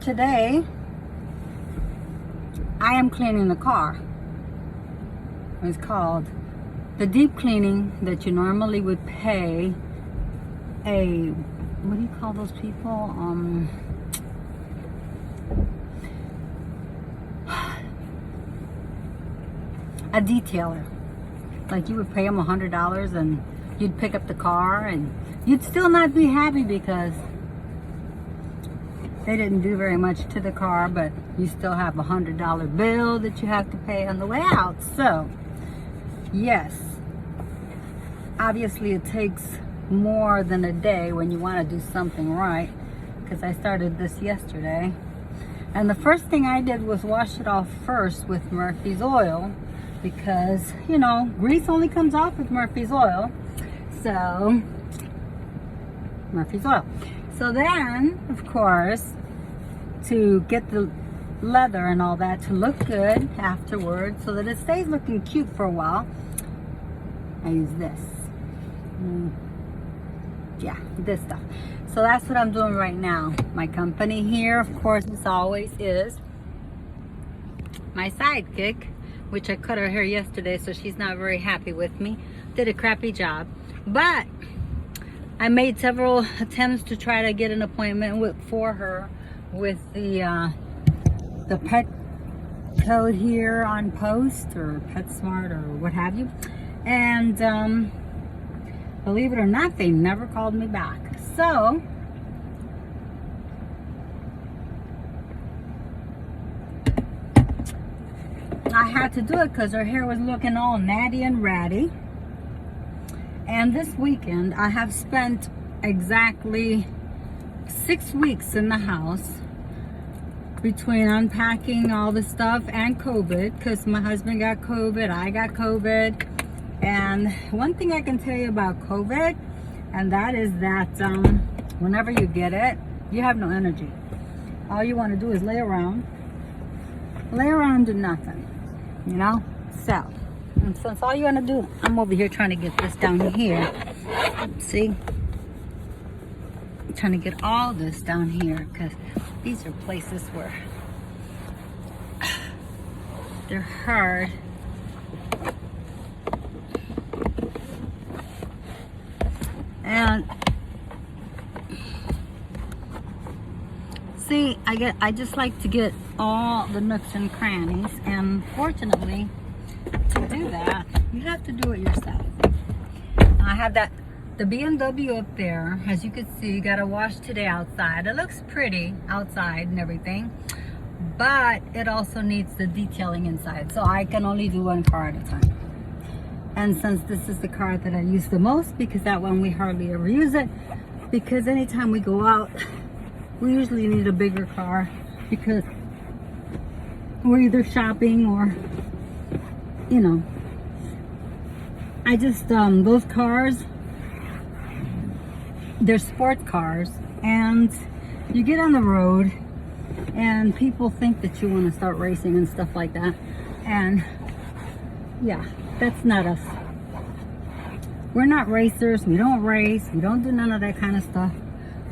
today I am cleaning the car. It's called the deep cleaning that you normally would pay a, what do you call those people? A detailer. Like you would pay them $100 and you'd pick up the car and you'd still not be happy because they didn't do very much to the car, but you still have a $100 bill that you have to pay on the way out. So, yes, obviously it takes more than a day when you want to do something right, because I started this yesterday. And the first thing I did was wash it off first with Murphy's oil, because, you know, grease only comes off with Murphy's oil. So, Murphy's oil. So then, of course, to get the leather and all that to look good afterwards, so that it stays looking cute for a while, I use this. Yeah, this stuff. So that's what I'm doing right now. My company here, of course, as always, is my sidekick, which I cut her hair yesterday, so she's not very happy with me. Did a crappy job. But I made several attempts to try to get an appointment for her with the pet code here on Post or PetSmart or what have you. And believe it or not, they never called me back. So I had to do it because her hair was looking all natty and ratty. And this weekend I have spent exactly 6 weeks in the house between unpacking all the stuff and COVID, because my husband got COVID, I got COVID. And one thing I can tell you about COVID, and that is that whenever you get it, you have no energy. All you want to do is lay around and do nothing, you know? So, and since all you want to do, I'm over here trying to get this down here. See? I'm trying to get all this down here because these are places where they're hard. And see, I just like to get all the nooks and crannies, and fortunately, to do that, you have to do it yourself. I have the BMW up there, as you can see, got to wash today outside. It looks pretty outside and everything, but it also needs the detailing inside, so I can only do one car at a time. And since this is the car that I use the most, because that one we hardly ever use it, because anytime we go out, we usually need a bigger car, because we're either shopping or, you know, I just, those cars, they're sports cars, and you get on the road and people think that you want to start racing and stuff like that, and yeah, that's not us. We're not racers. We don't race. We don't do none of that kind of stuff.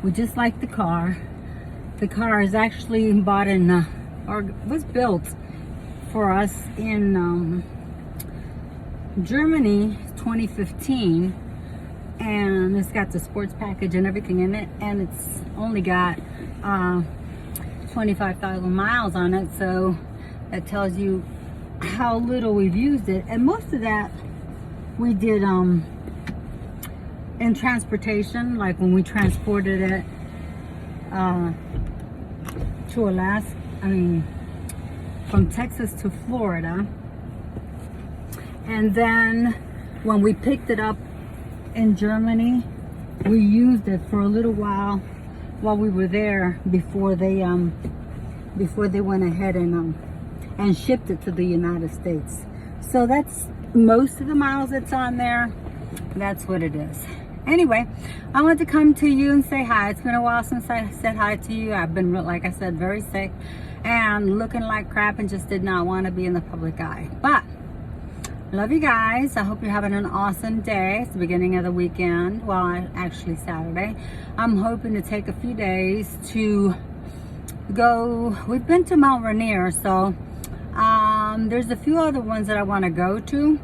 We just like the car. The car is actually bought in, or was built for us in Germany, 2015. And it's got the sports package and everything in it. And it's only got 25,000 miles on it. So that tells you how little we've used it. And most of that we did in transportation, like when we transported it to Alaska, from Texas to Florida. And then when we picked it up in Germany, we used it for a little while we were there before they went ahead and shipped it to the United States. So that's most of the miles that's on there. That's what it is. Anyway, I wanted to come to you and say hi. It's been a while since I said hi to you. I've been, like I said, very sick and looking like crap and just did not want to be in the public eye. But love you guys. I hope you're having an awesome day. It's the beginning of the weekend. Well, actually Saturday. I'm hoping to take a few days to we've been to Mount Rainier, so there's a few other ones that I want to go to,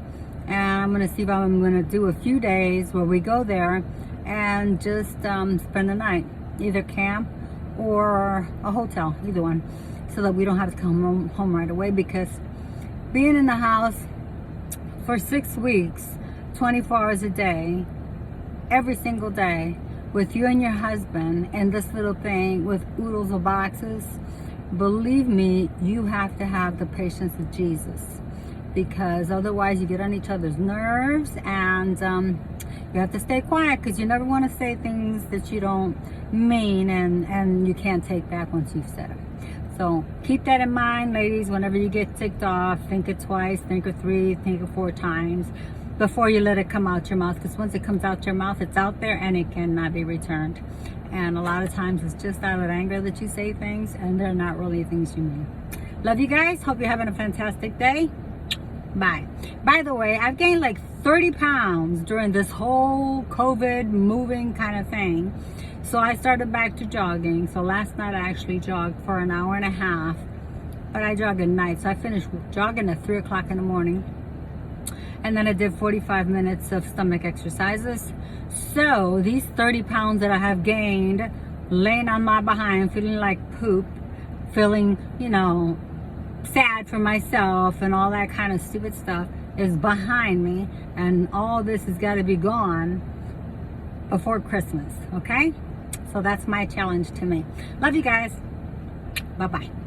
and I'm going to see if I'm going to do a few days where we go there and just spend the night, either camp or a hotel, either one, so that we don't have to come home right away, because being in the house for 6 weeks, 24 hours a day, every single day, with you and your husband and this little thing with oodles of boxes, believe me, you have to have the patience of Jesus, because otherwise you get on each other's nerves, and you have to stay quiet, because you never want to say things that you don't mean, and you can't take back once you've said it. So keep that in mind, ladies. Whenever you get ticked off, think it twice, think it 3, think it 4 times before you let it come out your mouth, because once it comes out your mouth, it's out there and it cannot be returned. And a lot of times it's just out of anger that you say things, and they're not really things you mean. Love you guys. Hope you're having a fantastic day. Bye. By the way, I've gained like 30 pounds during this whole COVID moving kind of thing. So I started back to jogging. So last night I actually jogged for an hour and a half, but I jog at night. So I finished jogging at 3 o'clock in the morning. And then I did 45 minutes of stomach exercises. So these 30 pounds that I have gained, laying on my behind, feeling like poop, feeling, sad for myself and all that kind of stupid stuff, is behind me. And all this has got to be gone before Christmas, okay? So that's my challenge to me. Love you guys. Bye-bye.